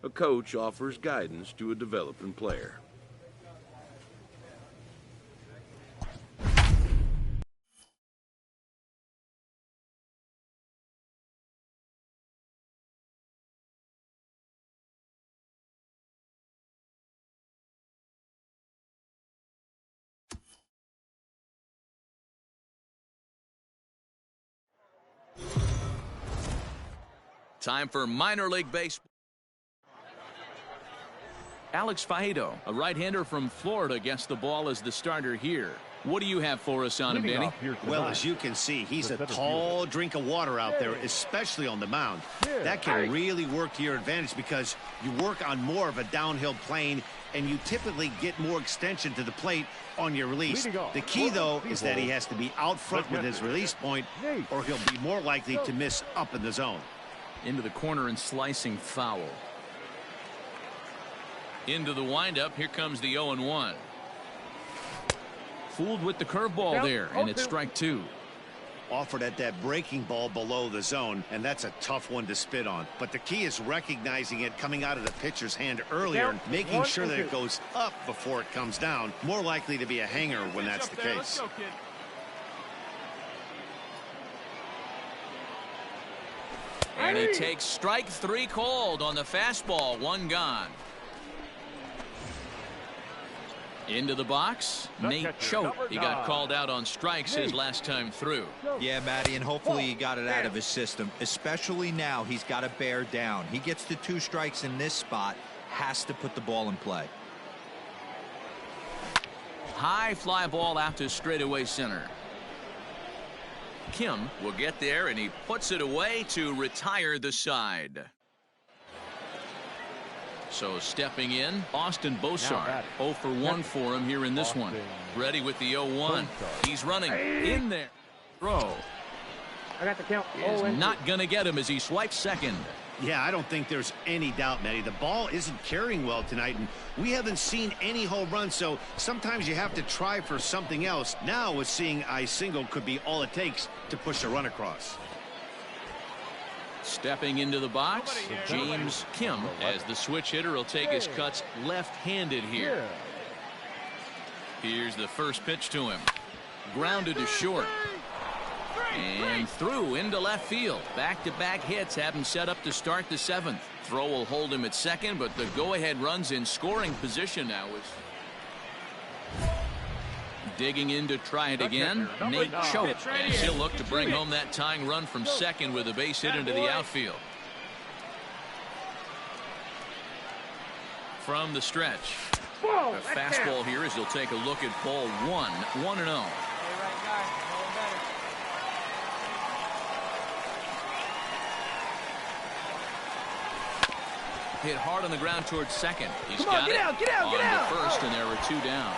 a coach offers guidance to a developing player. Time for minor league baseball. Alex Faedo, a right-hander from Florida, gets the ball as the starter here. What do you have for us on him, Danny? Well, as you can see, he's a tall drink of water out there, especially on the mound. That can really work to your advantage because you work on more of a downhill plane and you typically get more extension to the plate on your release. The key, though, is that he has to be out front with his release point or he'll be more likely to miss up in the zone. Into the corner and slicing foul. Into the windup. Here comes the 0-1. Fooled with the curveball there, and it's strike two. Offered at that breaking ball below the zone, and that's a tough one to spit on. But the key is recognizing it coming out of the pitcher's hand earlier and making sure that it goes up before it comes down. More likely to be a hanger when that's the case. And he takes strike three called on the fastball. One gone. Into the box, Nate Choate. He got called out on strikes his last time through. Yeah, Matty, and hopefully he got it out of his system. Especially now, he's got to bear down. He gets to 2 strikes in this spot, has to put the ball in play. High fly ball out to straightaway center. Kim will get there, and he puts it away to retire the side. So stepping in, Austin Bosar. 0 for 1 for him here in this one. Ready with the 0-1. He's running in there. Throw. I got the count. Is not going to get him as he swipes second. Yeah, I don't think there's any doubt, Matty. The ball isn't carrying well tonight, and we haven't seen any home runs, so sometimes you have to try for something else. Now, with seeing a single could be all it takes to push a run across. Stepping into the box, James Kim, as the switch hitter, will take his cuts left-handed here. Here's the first pitch to him. Grounded to short. And through into left field. Back-to-back hits have him set up to start the 7th. Throw will hold him at second, but the go-ahead run's in scoring position now. Digging in to try it again, Nate Choate, and he'll look to bring home that tying run from second with a base hit into the outfield. From the stretch, a fastball here as he'll take a look at ball 1, 1-0. Hit hard on the ground towards second. He's got it on to first, and there were 2 down.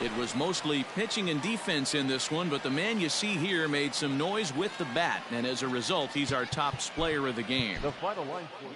It was mostly pitching and defense in this one, but the man you see here made some noise with the bat, and as a result, he's our top player of the game. The final line for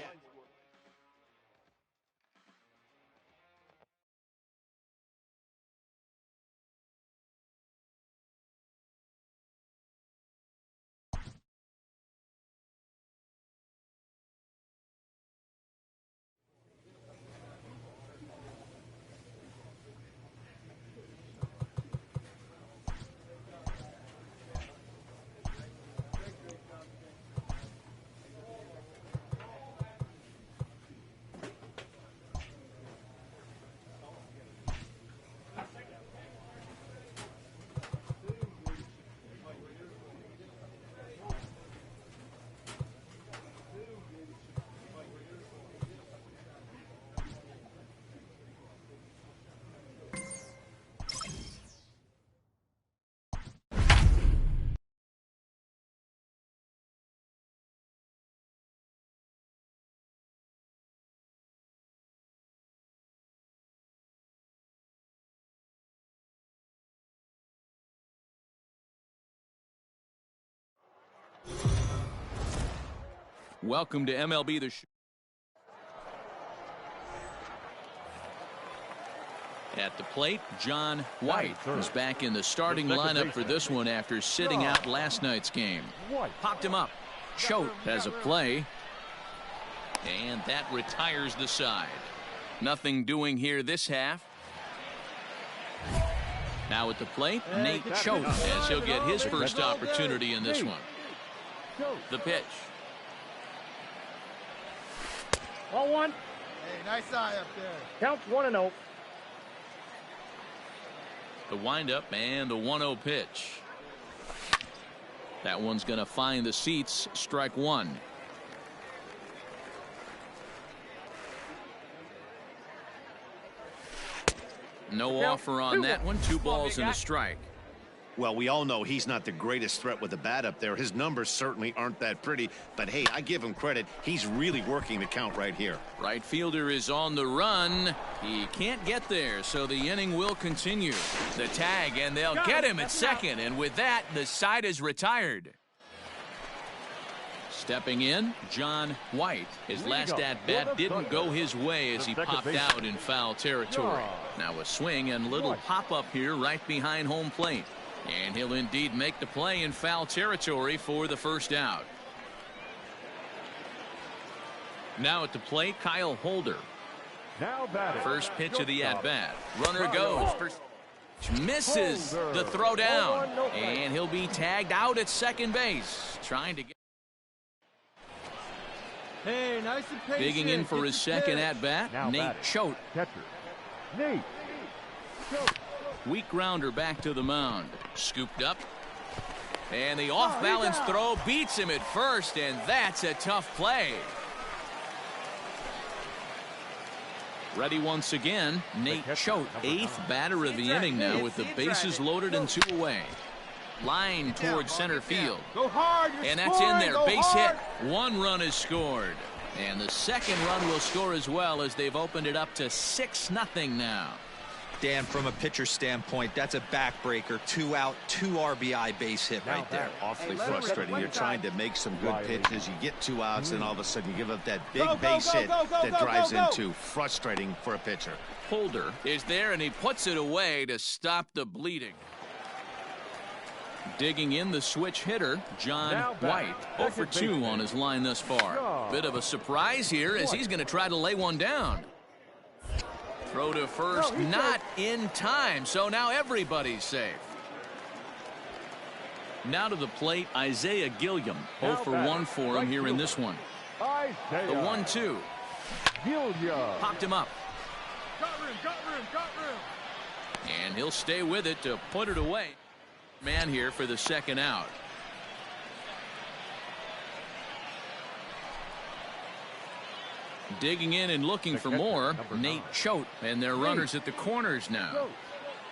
Welcome to MLB The Show. At the plate, John White is back in the starting lineup for this one after sitting out last night's game. Popped him up. Choate has a play. And that retires the side. Nothing doing here this half. Now at the plate, Nate Choate, as he'll get his first opportunity in this one. The pitch. 0-1. Hey, nice eye up there. Counts 1-0. The windup and the 1-0 pitch. That one's going to find the seats. Strike one. No offer on that one. 2 balls and a strike. Well, we all know he's not the greatest threat with the bat up there. His numbers certainly aren't that pretty. But, hey, I give him credit. He's really working the count right here. Right fielder is on the run. He can't get there, so the inning will continue. The tag, and they'll get him at second. And with that, the side is retired. Stepping in, John White. His last at-bat didn't go his way as he popped out in foul territory. Now a swing and little pop-up here right behind home plate. And he'll indeed make the play in foul territory for the first out. Now at the plate, Kyle Holder. First pitch of the at-bat. Runner goes. Misses the throw down. And he'll be tagged out at second base. Trying to get. Hey, nice and patient. Digging in for his second at-bat, Nate Choate. Nate. Weak grounder back to the mound. Scooped up. And the off-balance throw beats him at first, and that's a tough play. Ready once again, Nate Choate, 8th batter of the inning now with the bases loaded and 2 away. Line towards center field. Go hard, and that's in there. Base hit. 1 run is scored. And the second run will score as well as they've opened it up to 6-0 now. Dan, from a pitcher standpoint, that's a backbreaker. 2 out, 2 RBI base hit right there. Awfully frustrating. You're trying to make some good pitches. You get 2 outs, and all of a sudden you give up that big base hit that drives into. Frustrating for a pitcher. Holder is there, and he puts it away to stop the bleeding. Digging in the switch hitter, John White. 0 for 2 on his line thus far. Bit of a surprise here as he's going to try to lay one down. Throw to first, not in time, so now everybody's safe. Now to the plate, Isaiah Gilliam. 0 for 1 for him here in this one. The 1-2. Popped him up. Got room. And he'll stay with it to put it away. Man here for the second out. Digging in and looking for more, Nate Choate, and their runners at the corners now.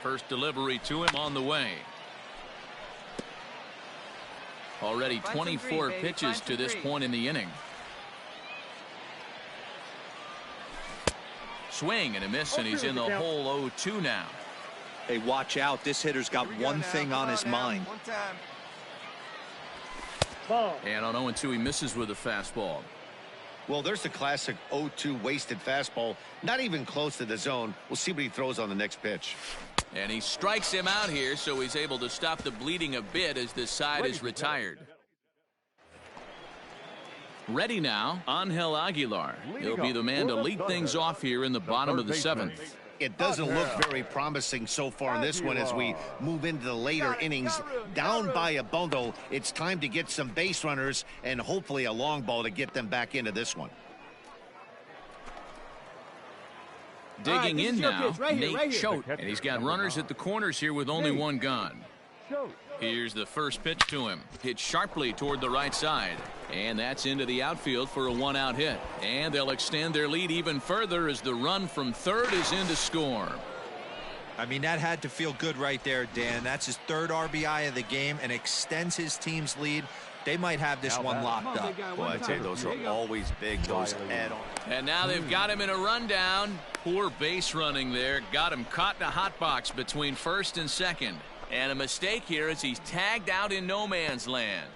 First delivery to him on the way. Already 24 pitches to this point in the inning. Swing and a miss, and he's in the hole 0-2 now. Hey, watch out. This hitter's got one thing on his mind. And on 0-2, he misses with a fastball. Well, there's the classic 0-2 wasted fastball. Not even close to the zone. We'll see what he throws on the next pitch. And he strikes him out here, so he's able to stop the bleeding a bit as this side is retired. Ready now, Angel Aguilar. He'll be the man to lead things off here in the bottom of the 7th. It doesn't look very promising so far in this one as we move into the later innings. Down by a bundle, it's time to get some base runners and hopefully a long ball to get them back into this one. Digging in now, Nate Choate, and he's got runners at the corners here with only 1 gone. Here's the first pitch to him. Hit sharply toward the right side. And that's into the outfield for a 1-out hit. And they'll extend their lead even further as the run from third is in to score. I mean, that had to feel good right there, Dan. That's his 3rd RBI of the game and extends his team's lead. They might have this one locked up. Well, I'd say those are always big, those add-ons. And now they've got him in a rundown. Poor base running there. Got him caught in a hot box between first and second. And a mistake here as he's tagged out in no man's land.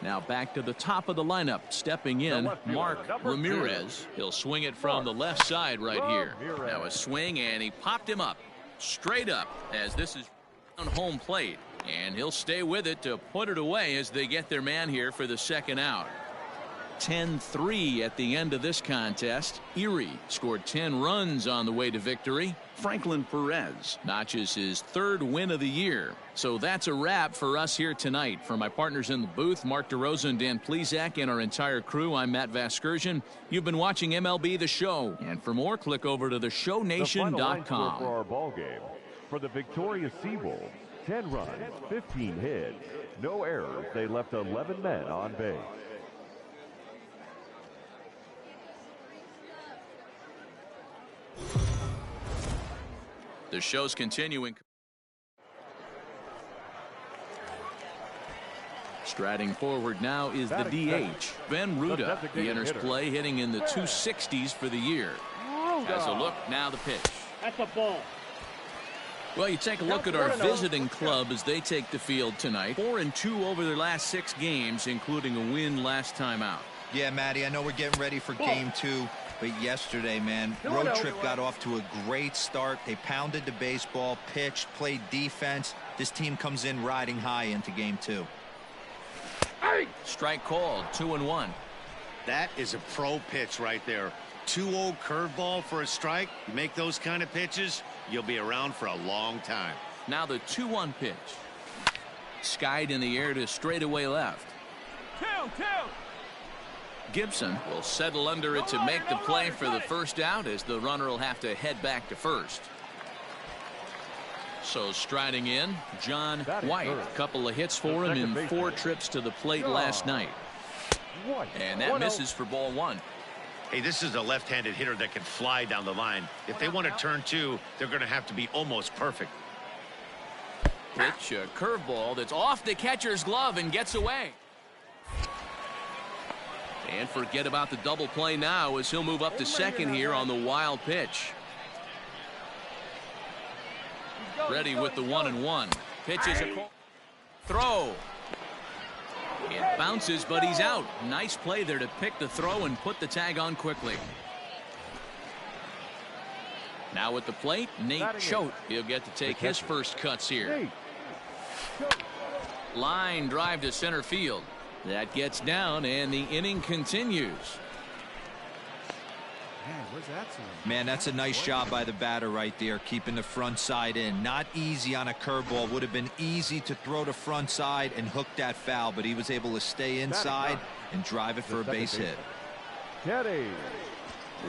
Now back to the top of the lineup. Stepping in, Mark Ramirez. He'll swing it from the left side right here. Now a swing, and he popped him up. Straight up, as this is on home plate. And he'll stay with it to put it away as they get their man here for the second out. 10-3 at the end of this contest. Erie scored 10 runs on the way to victory. Franklin Perez notches his third win of the year. So that's a wrap for us here tonight. For my partners in the booth, Mark DeRosa and Dan Plesac, and our entire crew, I'm Matt Vasgersian. You've been watching MLB The Show. And for more, click over to theshownation.com. For our ball game, for the victorious Seawolves, 10 runs, 15 hits, no errors. They left 11 men on base. The show's continuing. Striding forward now is the DH, Ben Ruda. He enters play hitting in the 260s for the year. Has a look, now the pitch. That's a ball. Well, you take a look at our visiting club as they take the field tonight. 4-2 over their last 6 games, including a win last time out. Yeah, Matty, I know we're getting ready for game 2. But yesterday, man, road trip got off to a great start. They pounded the baseball, pitched, played defense. This team comes in riding high into game 2. Strike called, 2-1. That is a pro pitch right there. 2-0 curveball for a strike. You make those kind of pitches, you'll be around for a long time. Now the 2-1 pitch. Skied in the air to straightaway left. 2-2. Gibson will settle under it to make the play for the first out, as the runner will have to head back to first. So striding in, John White. A couple of hits for him in 4 trips to the plate last night. And that misses for ball 1. Hey, this is a left-handed hitter that can fly down the line. If they want to turn 2, they're going to have to be almost perfect. Pitch, a curveball that's off the catcher's glove and gets away. And forget about the double play now, as he'll move up to second here on the wild pitch. Ready with the 1-1. Pitches a call. Throw. It bounces, but he's out. Nice play there to pick the throw and put the tag on quickly. Now at the plate, Nate Choate. He'll get to take his first cuts here. Line drive to center field. That gets down, and the inning continues. Man, where's that to? Man, that's a nice job by the batter right there, keeping the front side in. Not easy on a curveball. Would have been easy to throw the front side and hook that foul, but he was able to stay inside and drive it for a base hit.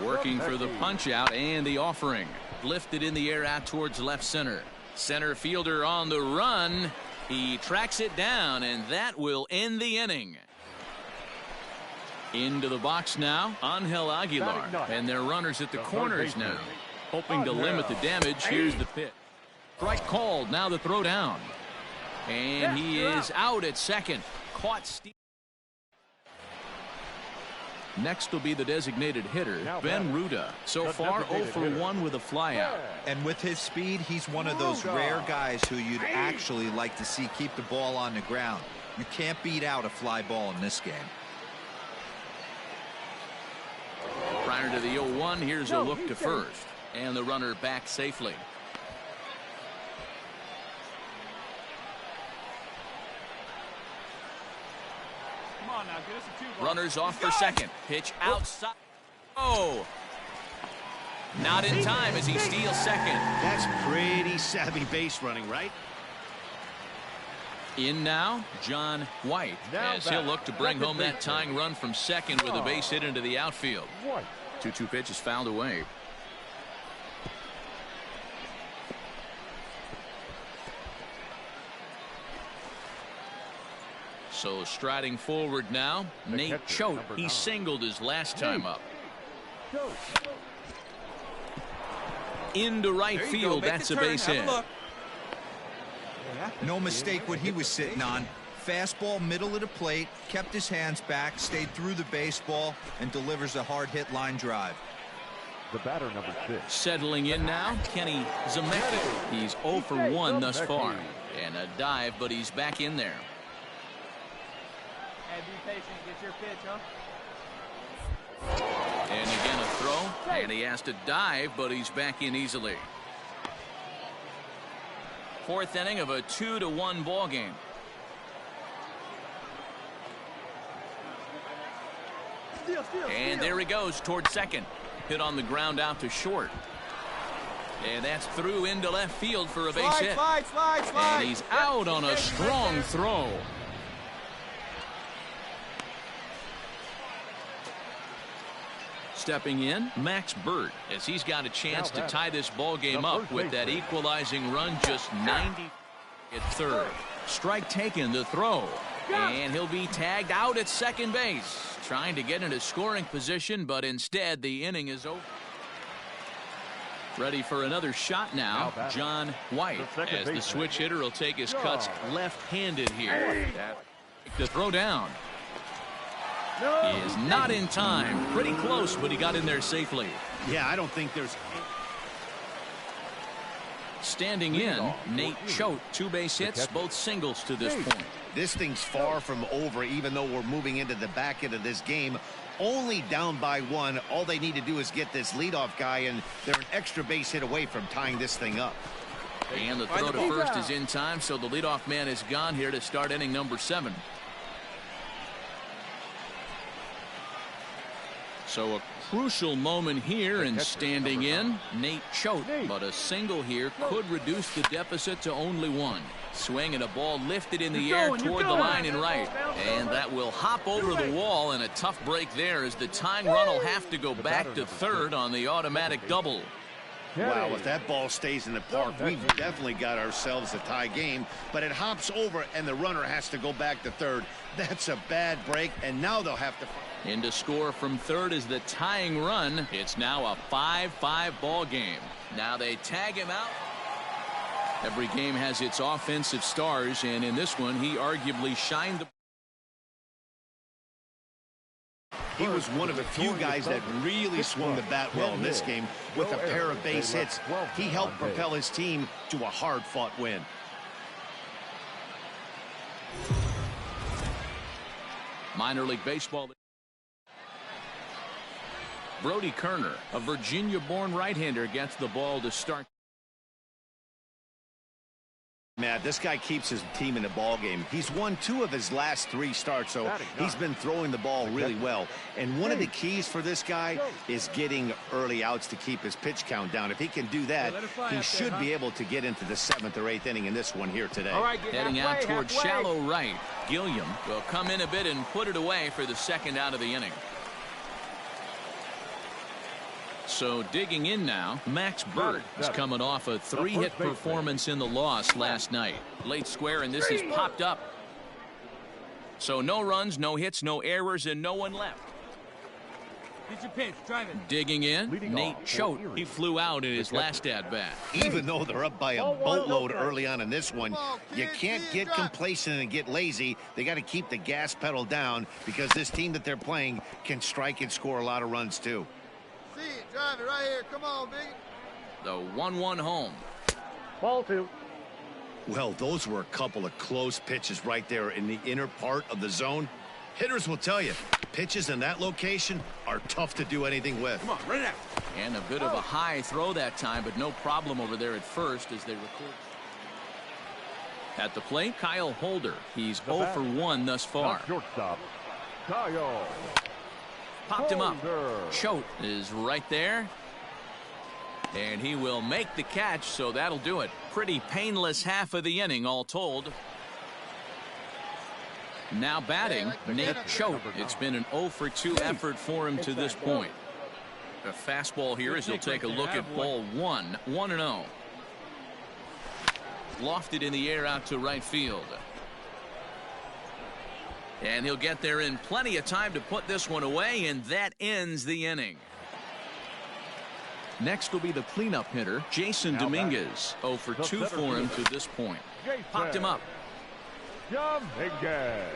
Working for the punch out and the offering. Lifted in the air out towards left center. Center fielder on the run. He tracks it down, and that will end the inning. Into the box now, Angel Aguilar, and their runners at the corners now. Hoping to limit the damage. Here's the pitch. Strike called, now the throw down. And he is out at second. Caught steal. Next will be the designated hitter, Ben Ruda. So far 0 for 1 with a flyout. And with his speed, he's one of those rare guys who you'd actually like to see keep the ball on the ground. You can't beat out a fly ball in this game. Prior to the 0-1, here's a look to first. And the runner back safely. Now, get us a 2-ball. Runners off for second. Pitch outside. Oh! Not in time as he steals second. That's pretty savvy base running, right? In now, John White, as he'll look to bring home that tying run from second with a base hit into the outfield. 2-2 pitch is fouled away. So striding forward now, Nate Choate. He singled his last time up. Into right field. That's a base hit. No mistake what he was sitting on. Fastball middle of the plate, kept his hands back, stayed through the baseball, and delivers a hard hit line drive. The batter, number 6. Settling in now, Kenny Zemecki. He's 0 for 1 thus far. And a dive, but he's back in there. Hey, be patient. Get your pitch, huh? And again a throw, and he has to dive, but he's back in easily. Fourth inning of a 2-1 ball game. And there he goes toward second. Hit on the ground out to short. And that's through into left field for a base hit. Slide. And he's out on a strong throw. Stepping in, Max Burt, as he's got a chance to tie this ball game up with that equalizing run just 90 at third. Strike taken, the throw. And he'll be tagged out at second base. Trying to get into scoring position, but instead the inning is over. Ready for another shot now, John White, as the switch hitter will take his cuts left-handed here. The throw down. He is not in time. Pretty close, but he got in there safely. Yeah, I don't think there's... Standing in, Nate Choate, 2 base hits, both singles to this point. This thing's far from over, even though we're moving into the back end of this game. Only down by 1. All they need to do is get this leadoff guy, and they're an extra base hit away from tying this thing up. And the throw to first is in time, so the leadoff man is gone here to start inning number 7. So a crucial moment here, and standing in, Nate Choate. But a single here could reduce the deficit to only 1. Swing and a ball lifted in the air toward the line and right. And that will hop over the wall, and a tough break there as the tying run will have to go back to third on the automatic double. Wow, if that ball stays in the park, we've definitely got ourselves a tie game. But it hops over, and the runner has to go back to third. That's a bad break, and now they'll have to... In to score from third is the tying run. It's now a 5-5 ball game. Now they tag him out. Every game has its offensive stars, and in this one, he arguably shined the... He was one of the few guys that really swung the bat well in this game with a pair of base hits. He helped propel his team to a hard-fought win. Minor League Baseball. Brody Kerner, a Virginia-born right-hander, gets the ball to start. Matt, this guy keeps his team in the ball game. He's won 2 of his last 3 starts, so he's been throwing the ball really well. And one of the keys for this guy is getting early outs to keep his pitch count down. If he can do that, he should be able to get into the 7th or 8th inning in this one here today. Heading out toward shallow right. Gilliam will come in a bit and put it away for the second out of the inning. So digging in now, Max Burt is coming off a 3-hit performance in the loss last night. Late square, and this is popped up. So no runs, no hits, no errors, and no one left. Get your pitch, drive it. Digging in, Nate Choate. He flew out in his last at-bat. Even though they're up by a boatload early on in this one, you can't get complacent and get lazy. They got to keep the gas pedal down because this team that they're playing can strike and score a lot of runs too. See it, drive it right here. Come on, big. The 1-1 home. Ball 2. Well, those were a couple of close pitches right there in the inner part of the zone. Hitters will tell you, pitches in that location are tough to do anything with. Come on, run it out. And a bit of a high throw that time, but no problem over there at first as they record. At the plate, Kyle Holder. He's 0 for 1 thus far. Shortstop, Kyle. Popped him up. Choate is right there. And he will make the catch, so that'll do it. Pretty painless half of the inning, all told. Now batting, Nate Choate. It's been an 0 for 2 effort for him to this point. A fastball here as he'll take a look at ball 1. 1-0. Lofted in the air out to right field. And he'll get there in plenty of time to put this one away, and that ends the inning. Next will be the cleanup hitter, Jason Dominguez. 0 for 2 for him to this point. Popped him up. Dominguez.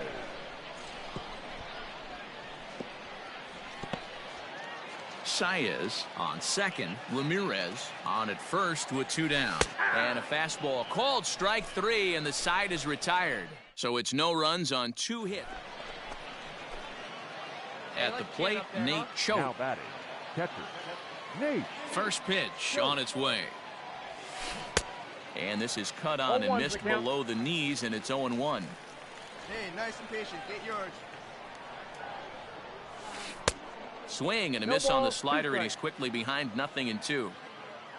Saez on second. Ramirez on at first with 2 down. And a fastball called strike 3, and the side is retired. So it's no runs on 2 hits. At the plate, Nate Now Choate. batting, catcher, Nate. First pitch on its way. And this is cut on and missed below the knees, and it's 0-1. Hey, nice and patient. Get yours. Swing and a miss on the slider, and he's quickly behind 0-2.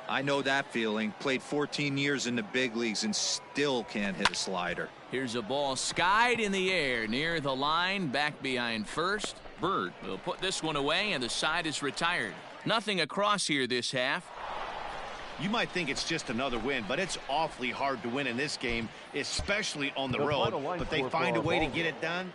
I know that feeling. Played 14 years in the big leagues and still can't hit a slider. Here's a ball skied in the air near the line, back behind first. Bird will put this one away, and the side is retired. Nothing across here this half. You might think it's just another win, but it's awfully hard to win in this game, especially on the road. But they find a way to get it done.